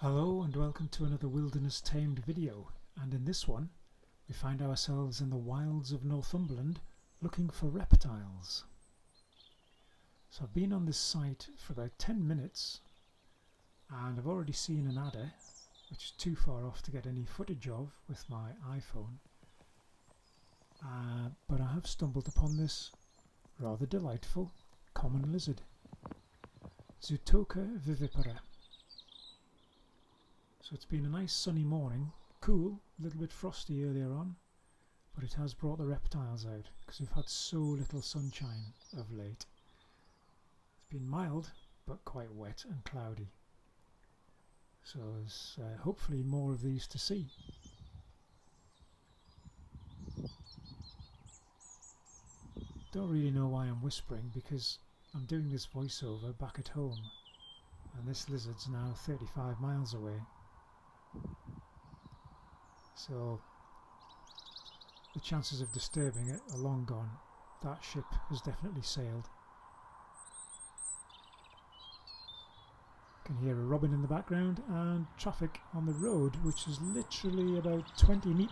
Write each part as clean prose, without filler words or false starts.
Hello and welcome to another Wilderness Tamed video, and in this one we find ourselves in the wilds of Northumberland looking for reptiles. So I've been on this site for about 10 minutes and I've already seen an adder, which is too far off to get any footage of with my iPhone, but I have stumbled upon this rather delightful common lizard, Zootoca vivipara. So it's been a nice sunny morning, cool, a little bit frosty earlier on, but it has brought the reptiles out because we've had so little sunshine of late. It's been mild but quite wet and cloudy, so there's hopefully more of these to see. Don't really know why I'm whispering, because I'm doing this voiceover back at home and this lizard's now 35 miles away. So the chances of disturbing it are long gone. That ship has definitely sailed. You can hear a robin in the background and traffic on the road, which is literally about 20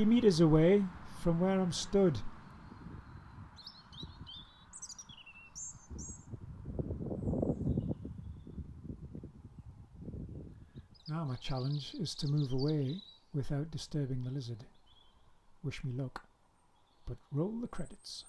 meters away from where I'm stood. Now my challenge is to move away without disturbing the lizard. Wish me luck, but roll the credits.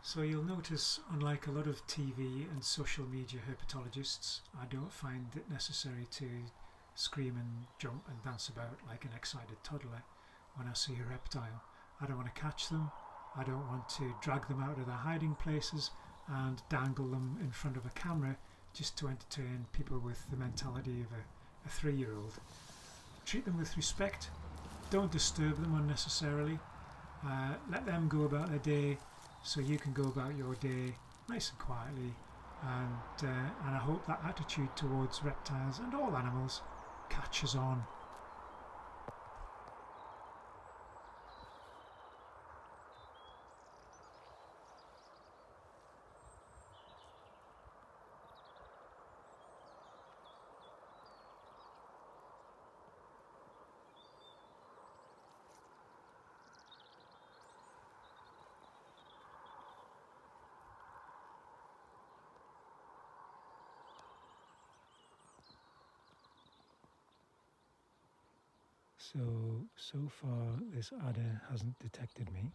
So you'll notice, unlike a lot of TV and social media herpetologists, I don't find it necessary to scream and jump and dance about like an excited toddler when I see a reptile. I don't want to catch them, I don't want to drag them out of their hiding places and dangle them in front of a camera just to entertain people with the mentality of a 3-year-old. Treat them with respect, don't disturb them unnecessarily, let them go about their day so you can go about your day nice and quietly, and I hope that attitude towards reptiles and all animals catches on. So far this adder hasn't detected me.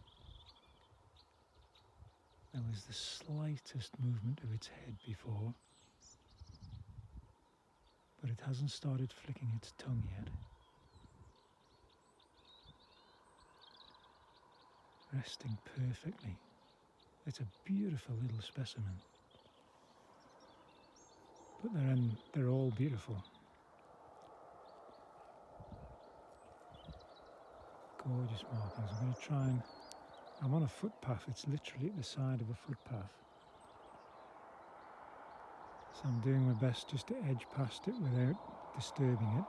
There was the slightest movement of its head before, but it hasn't started flicking its tongue yet. Resting perfectly. It's a beautiful little specimen. But they're all beautiful. Gorgeous markings. I'm going to try and... I'm on a footpath, it's literally at the side of a footpath. So I'm doing my best just to edge past it without disturbing it.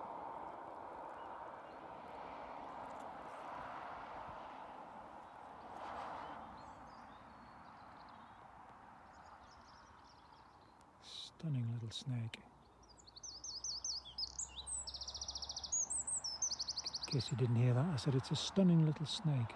Stunning little snake. In case you didn't hear that, I said it's a stunning little snake.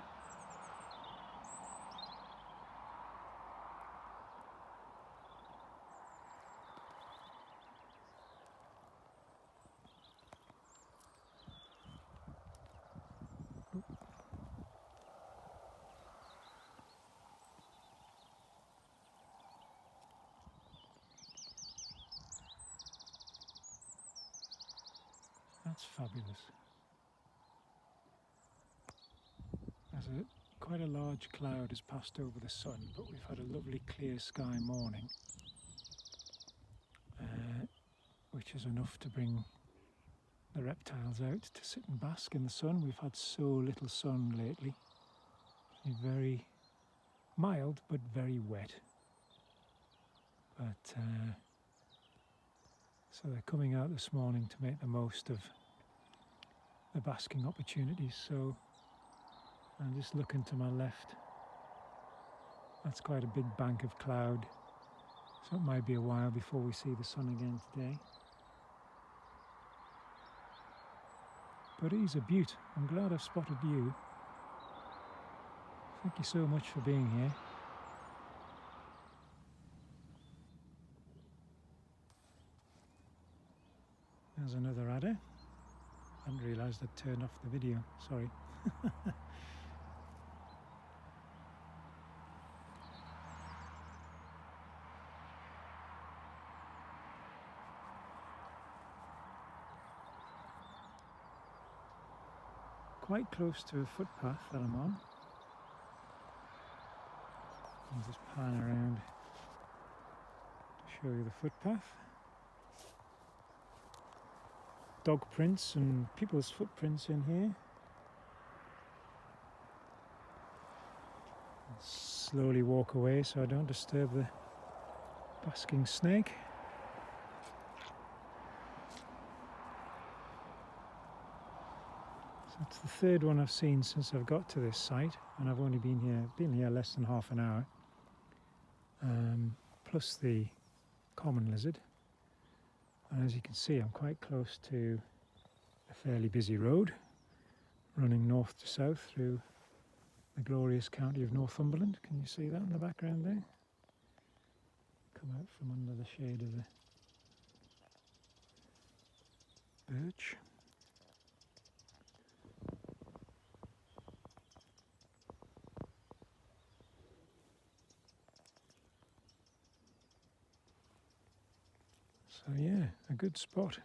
That's fabulous. Quite a large cloud has passed over the sun, but we've had a lovely clear sky morning, which is enough to bring the reptiles out to sit and bask in the sun. We've had so little sun lately. Very mild but very wet. But So they're coming out this morning to make the most of the basking opportunities. So I'm just looking to my left. That's quite a big bank of cloud. So it might be a while before we see the sun again today. But he's a beaut. I'm glad I've spotted you. Thank you so much for being here. There's another adder. I hadn't realised I'd turned off the video, sorry. Quite close to a footpath that I'm on. I'll just pan around to show you the footpath. Dog prints and people's footprints in here. I'll slowly walk away so I don't disturb the basking snake. So it's the third one I've seen since I've got to this site, and I've only been here less than half an hour. Plus the common lizard. And as you can see, I'm quite close to a fairly busy road running north to south through the glorious county of Northumberland. Can you see that in the background there? Come out from under the shade of the birch. So yeah, a good spot.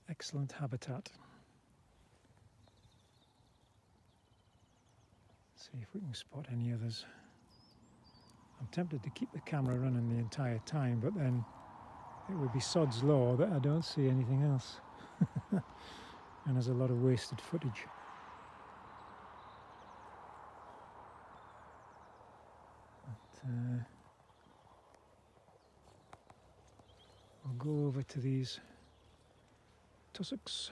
Excellent habitat. See if we can spot any others. I'm tempted to keep the camera running the entire time, but then it would be sod's law that I don't see anything else. And there's a lot of wasted footage. But, I'll go over to these tussocks.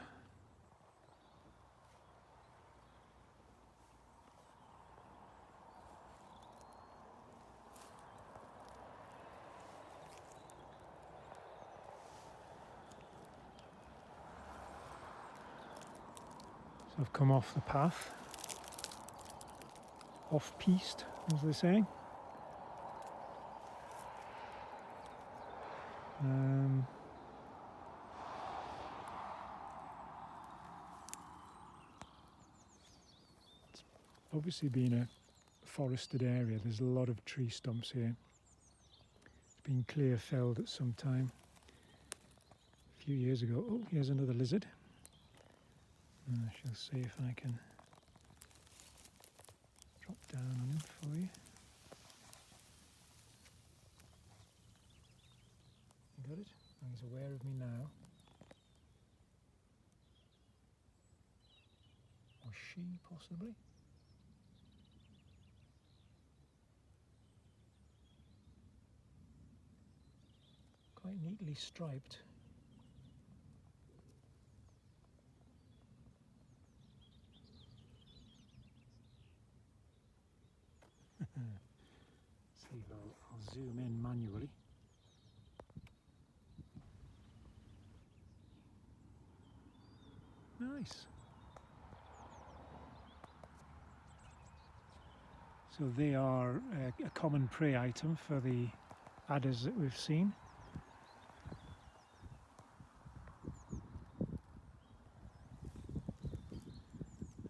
So I've come off the path, off-piste, as they say. It's obviously been a forested area. There's a lot of tree stumps here. It's been clear felled at some time. A few years ago. Oh, here's another lizard. I shall see if I can drop down on him for you. You got it? Oh, he's aware of me now. Or she, possibly. Quite neatly striped. See if I'll zoom in manually. Nice. So they are a common prey item for the adders that we've seen.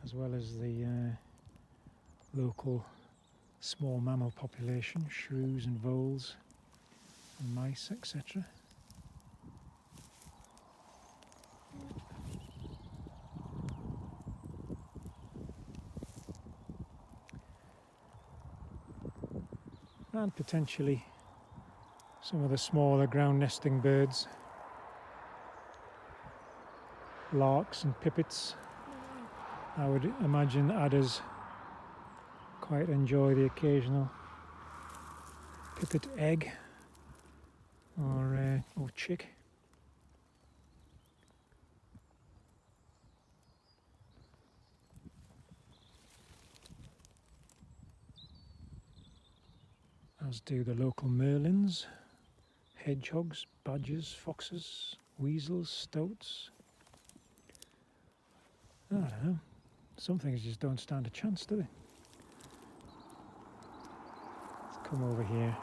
As well as the local small mammal population, shrews and voles and mice, etc. And potentially some of the smaller ground nesting birds larks and pipits. I would imagine adders quite enjoy the occasional pipit egg or chick. As do the local merlins, hedgehogs, badgers, foxes, weasels, stoats. I don't know. Some things just don't stand a chance, do they? Let's come over here.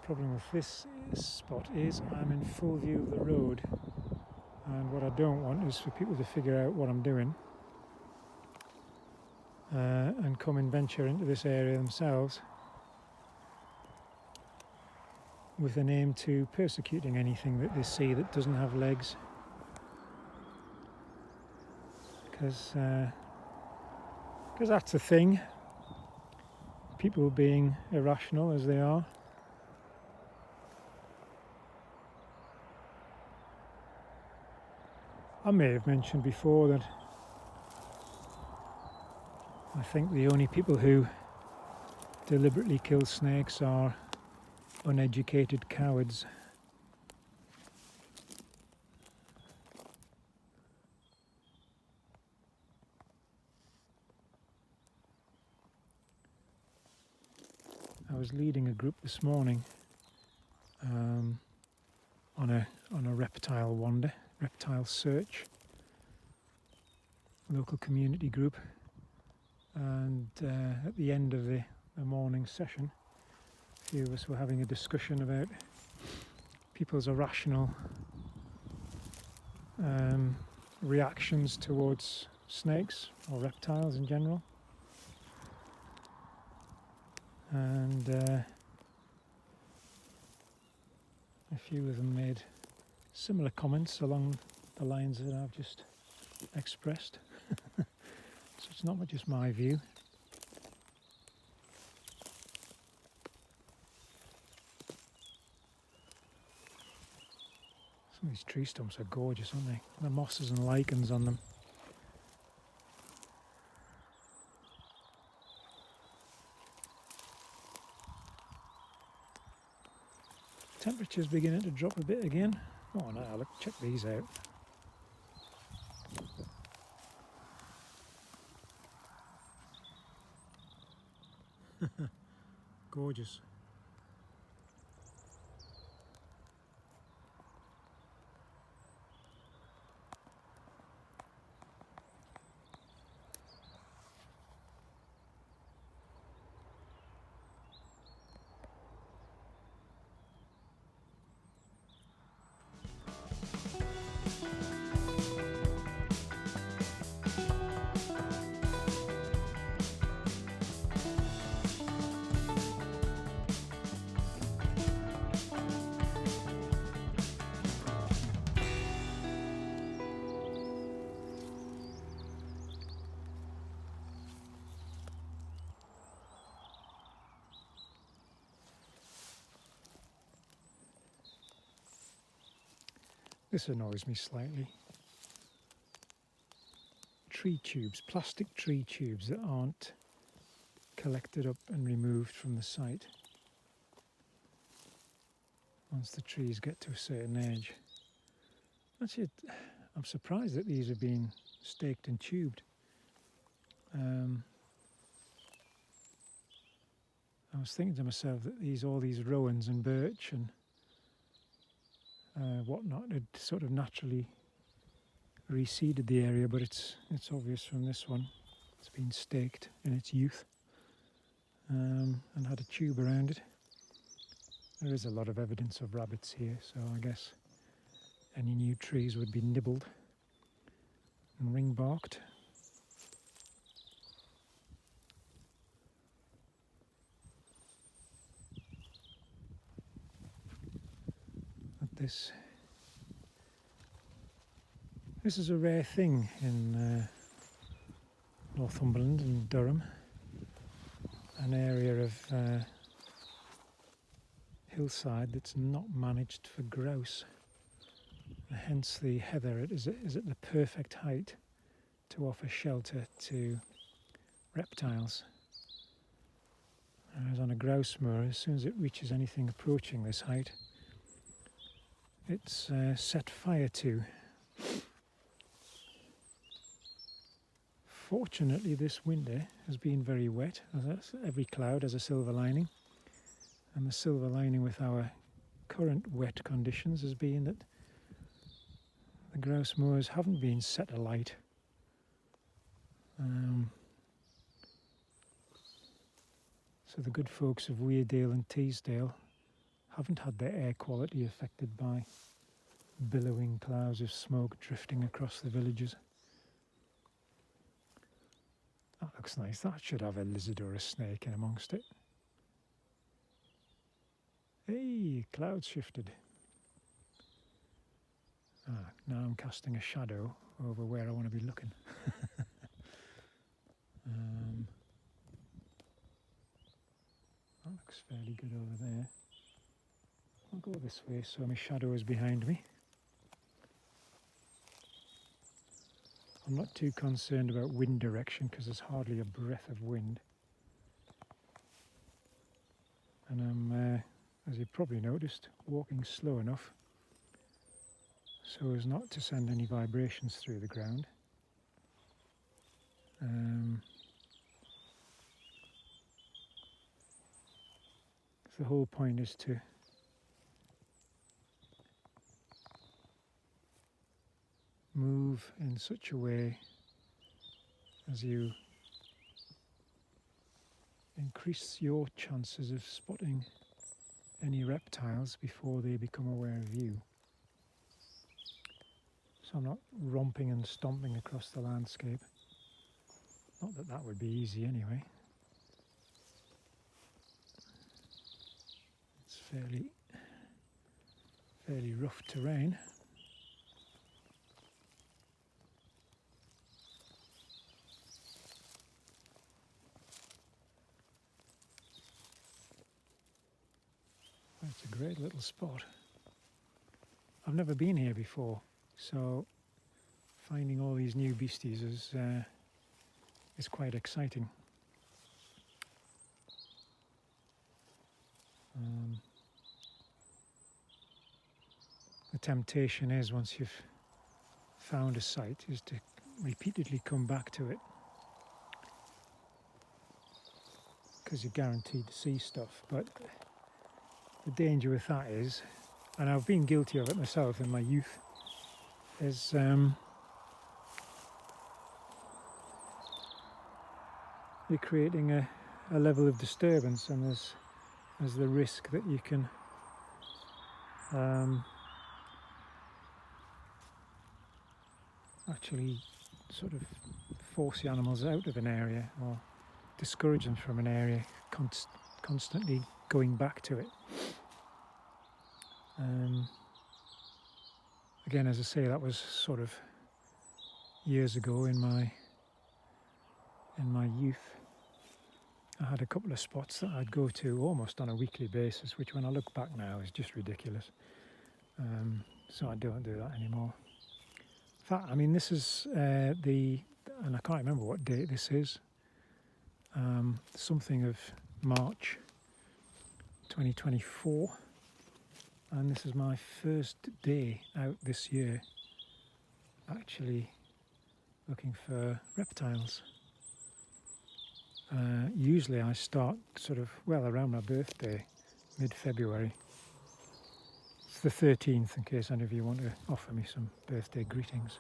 Problem with this spot is I'm in full view of the road, and what I don't want is for people to figure out what I'm doing and come and venture into this area themselves with an aim to persecuting anything that they see that doesn't have legs, because that's the thing, people being irrational as they are. I may have mentioned before that I think the only people who deliberately kill snakes are uneducated cowards. I was leading a group this morning on a reptile wander. Reptile search, local community group, and at the end of the morning session a few of us were having a discussion about people's irrational reactions towards snakes or reptiles in general, and a few of them made similar comments along the lines that I've just expressed. So it's not just my view. Some of these tree stumps are gorgeous, aren't they? The mosses and lichens on them. Temperature's beginning to drop a bit again. Oh no, look, check these out. Gorgeous. This annoys me slightly. Tree tubes, plastic tree tubes that aren't collected up and removed from the site once the trees get to a certain age. Actually, I'm surprised that these are being staked and tubed. I was thinking to myself that all these rowans and birch and whatnot had sort of naturally reseeded the area, but it's obvious from this one it's been staked in its youth and had a tube around it. There is a lot of evidence of rabbits here, so I guess any new trees would be nibbled and ring barked. this. This is a rare thing in Northumberland and Durham, an area of hillside that's not managed for grouse. Hence the heather is at the perfect height to offer shelter to reptiles. Whereas on a grouse moor, as soon as it reaches anything approaching this height, it's set fire to. Fortunately, this winter has been very wet. Every cloud has a silver lining, and the silver lining with our current wet conditions has been that the grouse moors haven't been set alight. So the good folks of Weardale and Teesdale haven't had their air quality affected by billowing clouds of smoke drifting across the villages. That looks nice. That should have a lizard or a snake in amongst it. Hey, clouds shifted. Now I'm casting a shadow over where I want to be looking. That looks fairly good over there. I'll go this way so my shadow is behind me. I'm not too concerned about wind direction because there's hardly a breath of wind. And I'm, as you've probably noticed, walking slow enough so as not to send any vibrations through the ground. The whole point is to move in such a way as you increase your chances of spotting any reptiles before they become aware of you. So I'm not romping and stomping across the landscape. Not that that would be easy anyway. It's fairly rough terrain. It's a great little spot. I've never been here before, so finding all these new beasties is quite exciting. The temptation is, once you've found a site, is to repeatedly come back to it, because you're guaranteed to see stuff. But the danger with that is, and I've been guilty of it myself in my youth, is you're creating a level of disturbance, and there's the risk that you can actually sort of force the animals out of an area or discourage them from an area, constantly going back to it. Again, as I say, that was sort of years ago in my youth. I had a couple of spots that I'd go to almost on a weekly basis, which when I look back now is just ridiculous. So I don't do that anymore. In fact, I mean, this is and I can't remember what date this is, something of March 2024, and this is my first day out this year actually looking for reptiles. Usually I start sort of, well, around my birthday, mid-February. It's the 13th, in case any of you want to offer me some birthday greetings.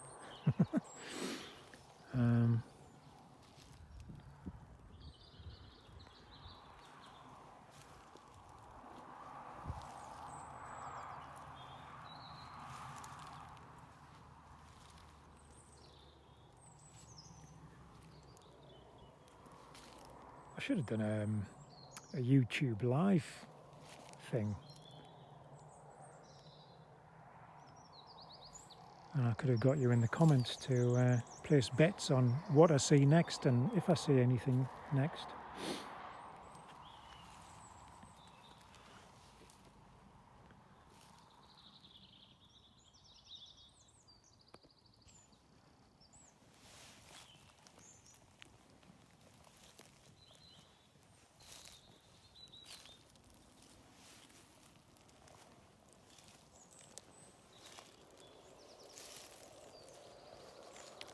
I should have done a YouTube live thing. And I could have got you in the comments to place bets on what I see next and if I see anything next.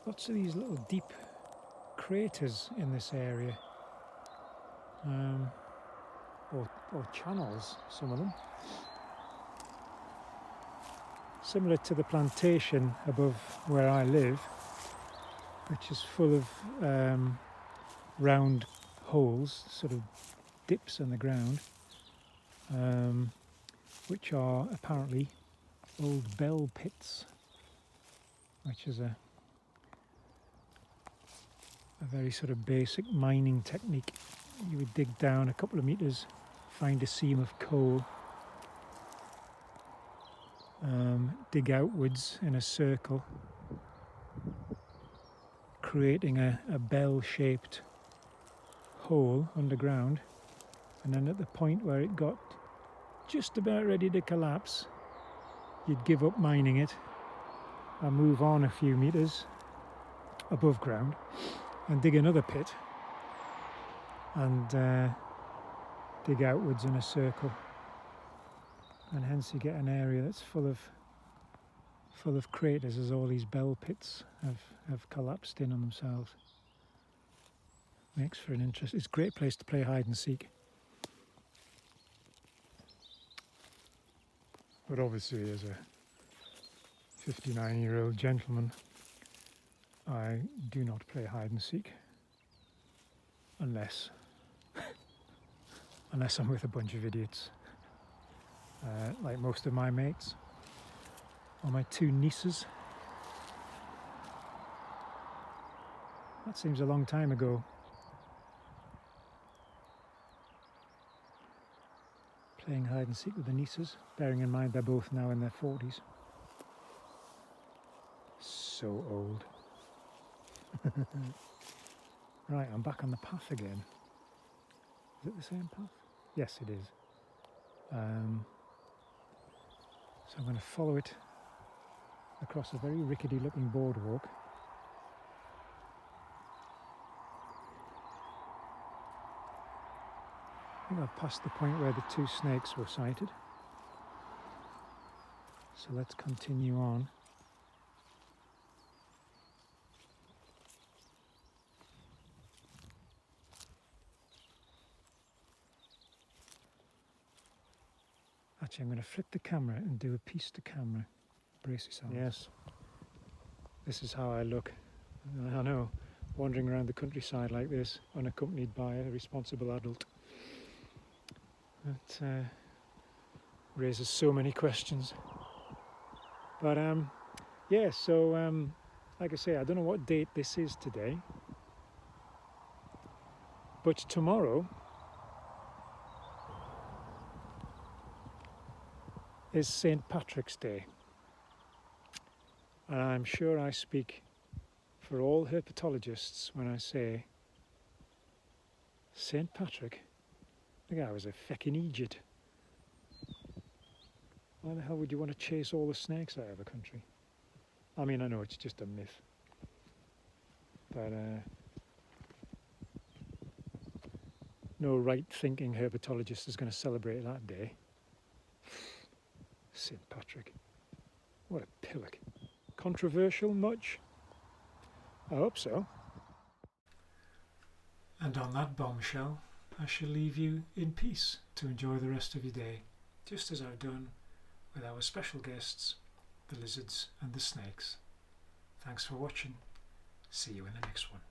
Lots of these little deep craters in this area, or channels, some of them. Similar to the plantation above where I live, which is full of round holes, sort of dips in the ground, which are apparently old bell pits, which is a very sort of basic mining technique. You would dig down a couple of meters, find a seam of coal, dig outwards in a circle, creating a bell-shaped hole underground, and then at the point where it got just about ready to collapse, you'd give up mining it and move on a few meters above ground and dig another pit and dig outwards in a circle, and hence you get an area that's full of craters as all these bell pits have collapsed in on themselves. Makes for an interest. It's a great place to play hide and seek. But obviously, as a 59-year-old gentleman, I do not play hide and seek unless I'm with a bunch of idiots, like most of my mates or my two nieces. That seems a long time ago. Playing hide and seek with the nieces, bearing in mind they're both now in their 40s. So old. Right, I'm back on the path again. Is it the same path? Yes, it is. So I'm going to follow it across a very rickety looking boardwalk. I think I've passed the point where the two snakes were sighted. So let's continue on. Actually, I'm going to flip the camera and do a piece to camera. Brace yourself. Yes. This is how I look. I know, wandering around the countryside like this, unaccompanied by a responsible adult. That raises so many questions. But yeah, so like I say, I don't know what date this is today, but tomorrow is St. Patrick's Day. And I'm sure I speak for all herpetologists when I say St. Patrick, the guy was a feckin' Egypt. Why the hell would you want to chase all the snakes out of a country? I mean, I know it's just a myth, but no right-thinking herpetologist is going to celebrate that day. St. Patrick, what a pillock. Controversial much? I hope so. And on that bombshell, I shall leave you in peace to enjoy the rest of your day, just as I've done with our special guests, the lizards and the snakes. Thanks for watching. See you in the next one.